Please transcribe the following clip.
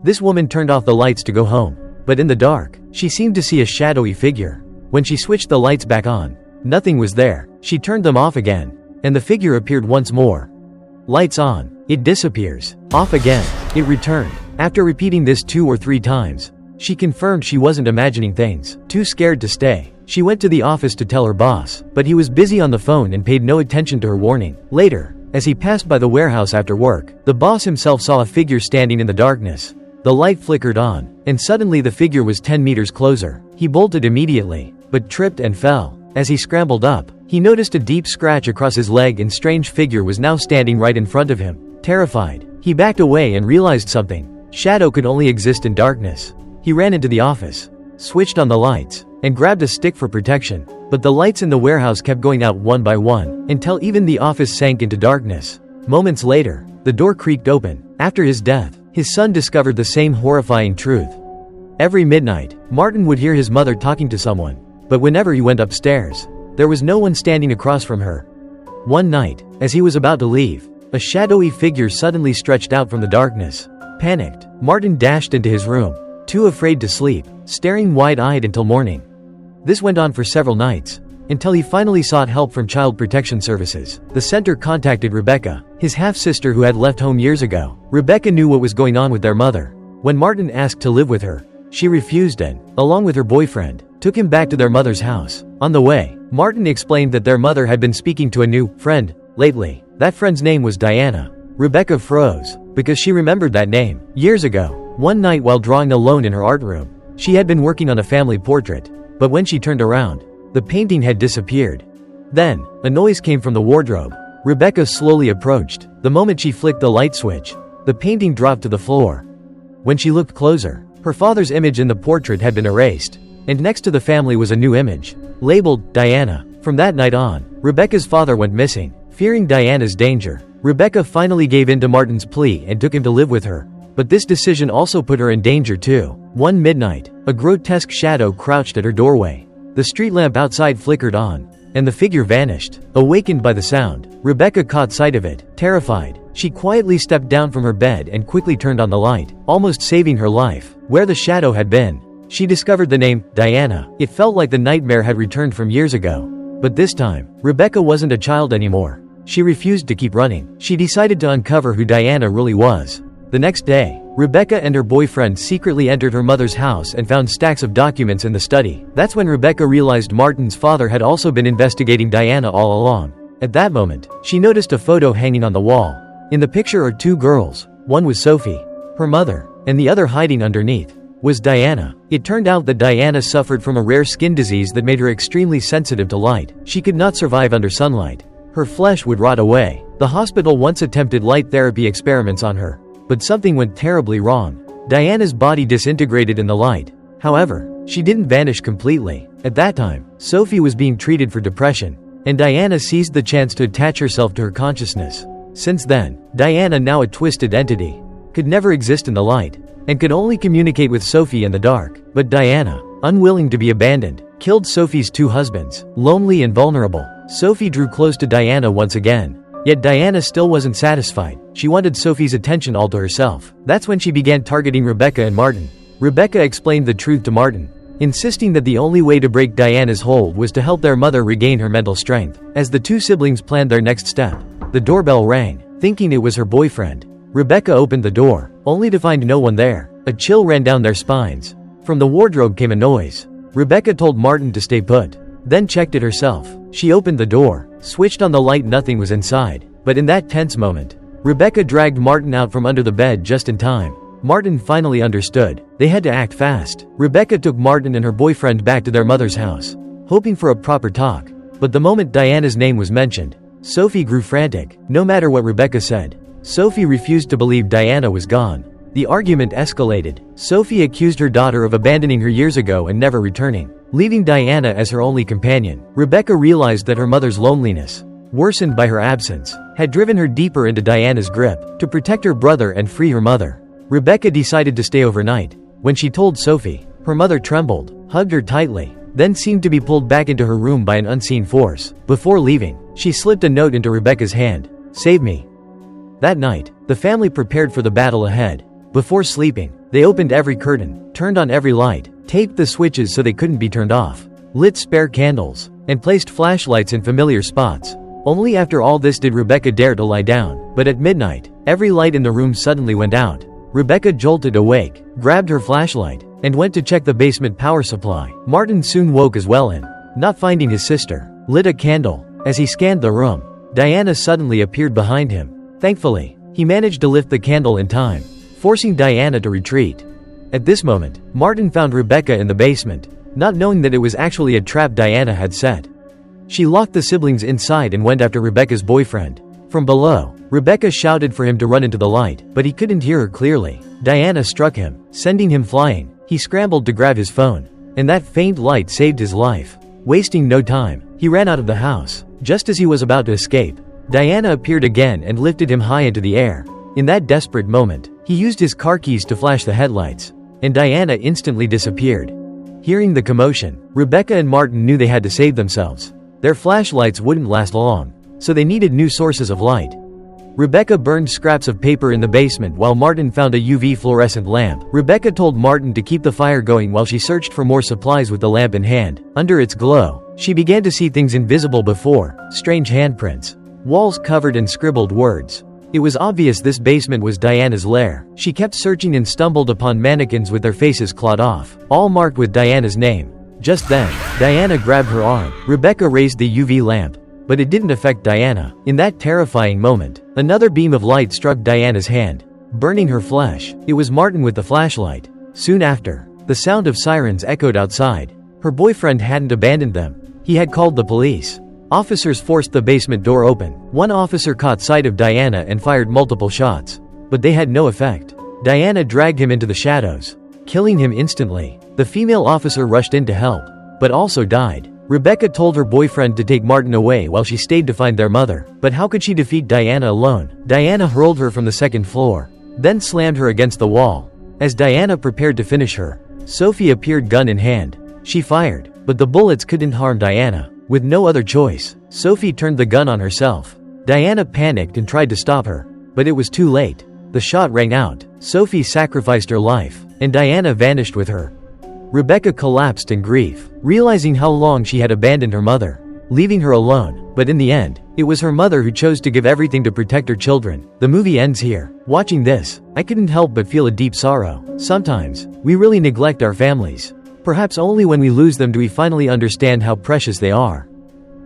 This woman turned off the lights to go home, but in the dark, she seemed to see a shadowy figure. When she switched the lights back on, nothing was there. She turned them off again, and the figure appeared once more. Lights on, it disappears. Off again, it returned. After repeating this 2 or 3 times, she confirmed she wasn't imagining things. Too scared to stay, she went to the office to tell her boss, but he was busy on the phone and paid no attention to her warning. Later, as he passed by the warehouse after work, the boss himself saw a figure standing in the darkness. The light flickered on, and suddenly the figure was 10 meters closer. He bolted immediately, but tripped and fell. As he scrambled up, he noticed a deep scratch across his leg and strange figure was now standing right in front of him. Terrified, he backed away and realized something. Shadow could only exist in darkness. He ran into the office, switched on the lights, and grabbed a stick for protection. But the lights in the warehouse kept going out one by one, until even the office sank into darkness. Moments later, the door creaked open. After his death, his son discovered the same horrifying truth. Every midnight, Martin would hear his mother talking to someone, but whenever he went upstairs, there was no one standing across from her. One night, as he was about to leave, a shadowy figure suddenly stretched out from the darkness. Panicked, Martin dashed into his room, too afraid to sleep, staring wide-eyed until morning. This went on for several nights, until he finally sought help from Child Protection Services. The center contacted Rebecca, his half-sister who had left home years ago. Rebecca knew what was going on with their mother. When Martin asked to live with her, she refused and, along with her boyfriend, took him back to their mother's house. On the way, Martin explained that their mother had been speaking to a new friend lately. That friend's name was Diana. Rebecca froze, because she remembered that name. Years ago, one night while drawing alone in her art room, she had been working on a family portrait, but when she turned around, the painting had disappeared. Then, a noise came from the wardrobe. Rebecca slowly approached. The moment she flicked the light switch, the painting dropped to the floor. When she looked closer, her father's image in the portrait had been erased, and next to the family was a new image, labeled Diana. From that night on, Rebecca's father went missing. Fearing Diana's danger, Rebecca finally gave in to Martin's plea and took him to live with her. But this decision also put her in danger too. One midnight, a grotesque shadow crouched at her doorway. The street lamp outside flickered on, and the figure vanished. Awakened by the sound, Rebecca caught sight of it. Terrified, she quietly stepped down from her bed and quickly turned on the light, almost saving her life. Where the shadow had been, she discovered the name, Diana. It felt like the nightmare had returned from years ago. But this time, Rebecca wasn't a child anymore. She refused to keep running. She decided to uncover who Diana really was. The next day, Rebecca and her boyfriend secretly entered her mother's house and found stacks of documents in the study. That's when Rebecca realized Martin's father had also been investigating Diana all along. At that moment, she noticed a photo hanging on the wall. In the picture are 2 girls. One was Sophie, her mother, and the other hiding underneath was Diana. It turned out that Diana suffered from a rare skin disease that made her extremely sensitive to light. She could not survive under sunlight. Her flesh would rot away. The hospital once attempted light therapy experiments on her, but something went terribly wrong. Diana's body disintegrated in the light. However, she didn't vanish completely. At that time, Sophie was being treated for depression, and Diana seized the chance to attach herself to her consciousness. Since then, Diana, now a twisted entity, could never exist in the light, and could only communicate with Sophie in the dark. But Diana, unwilling to be abandoned, killed Sophie's 2 husbands. Lonely and vulnerable, Sophie drew close to Diana once again. Yet Diana still wasn't satisfied. She wanted Sophie's attention all to herself. That's when she began targeting Rebecca and Martin. Rebecca explained the truth to Martin, insisting that the only way to break Diana's hold was to help their mother regain her mental strength. As the 2 siblings planned their next step, the doorbell rang. Thinking it was her boyfriend, Rebecca opened the door, only to find no one there. A chill ran down their spines. From the wardrobe came a noise. Rebecca told Martin to stay put, then checked it herself. She opened the door, switched on the light. Nothing was inside. But in that tense moment, Rebecca dragged Martin out from under the bed just in time. Martin finally understood. They had to act fast. Rebecca took Martin and her boyfriend back to their mother's house, hoping for a proper talk. But the moment Diana's name was mentioned, Sophie grew frantic. No matter what Rebecca said, Sophie refused to believe Diana was gone. The argument escalated. Sophie accused her daughter of abandoning her years ago and never returning, leaving Diana as her only companion. Rebecca realized that her mother's loneliness, worsened by her absence, had driven her deeper into Diana's grip. To protect her brother and free her mother, Rebecca decided to stay overnight. When she told Sophie, her mother trembled, hugged her tightly, then seemed to be pulled back into her room by an unseen force. Before leaving, she slipped a note into Rebecca's hand. "Save me." That night, the family prepared for the battle ahead. Before sleeping, They opened every curtain, turned on every light, taped the switches so they couldn't be turned off, lit spare candles, and placed flashlights in familiar spots. Only after all this did Rebecca dare to lie down. But at midnight, every light in the room suddenly went out. Rebecca jolted awake, grabbed her flashlight, and went to check the basement power supply. Martin soon woke as well and, not finding his sister, lit a candle. As he scanned the room, Diana suddenly appeared behind him. Thankfully, he managed to lift the candle in time, forcing Diana to retreat. At this moment, Martin found Rebecca in the basement, not knowing that it was actually a trap Diana had set. She locked the siblings inside and went after Rebecca's boyfriend. From below, Rebecca shouted for him to run into the light, but he couldn't hear her clearly. Diana struck him, sending him flying. He scrambled to grab his phone, and that faint light saved his life. Wasting no time, he ran out of the house. Just as he was about to escape, Diana appeared again and lifted him high into the air. In that desperate moment, he used his car keys to flash the headlights, and Diana instantly disappeared. Hearing the commotion, Rebecca and Martin knew they had to save themselves. Their flashlights wouldn't last long, so they needed new sources of light. Rebecca burned scraps of paper in the basement while Martin found a UV fluorescent lamp. Rebecca told Martin to keep the fire going while she searched for more supplies with the lamp in hand. Under its glow, she began to see things invisible before: strange handprints, walls covered in scribbled words. It was obvious this basement was Diana's lair. She kept searching and stumbled upon mannequins with their faces clawed off, all marked with Diana's name. Just then, Diana grabbed her arm. Rebecca raised the UV lamp, but it didn't affect Diana. In that terrifying moment, another beam of light struck Diana's hand, burning her flesh. It was Martin with the flashlight. Soon after, the sound of sirens echoed outside. Her boyfriend hadn't abandoned them. He had called the police. Officers forced the basement door open. One officer caught sight of Diana and fired multiple shots, but they had no effect. Diana dragged him into the shadows, killing him instantly. The female officer rushed in to help, but also died. Rebecca told her boyfriend to take Martin away while she stayed to find their mother. But how could she defeat Diana alone? Diana hurled her from the second floor, then slammed her against the wall. As Diana prepared to finish her, Sophie appeared gun in hand. She fired, but the bullets couldn't harm Diana. With no other choice, Sophie turned the gun on herself. Diana panicked and tried to stop her, but it was too late. The shot rang out. Sophie sacrificed her life, and Diana vanished with her. Rebecca collapsed in grief, realizing how long she had abandoned her mother, leaving her alone. But in the end, it was her mother who chose to give everything to protect her children. The movie ends here. Watching this, I couldn't help but feel a deep sorrow. Sometimes, we really neglect our families. Perhaps only when we lose them do we finally understand how precious they are.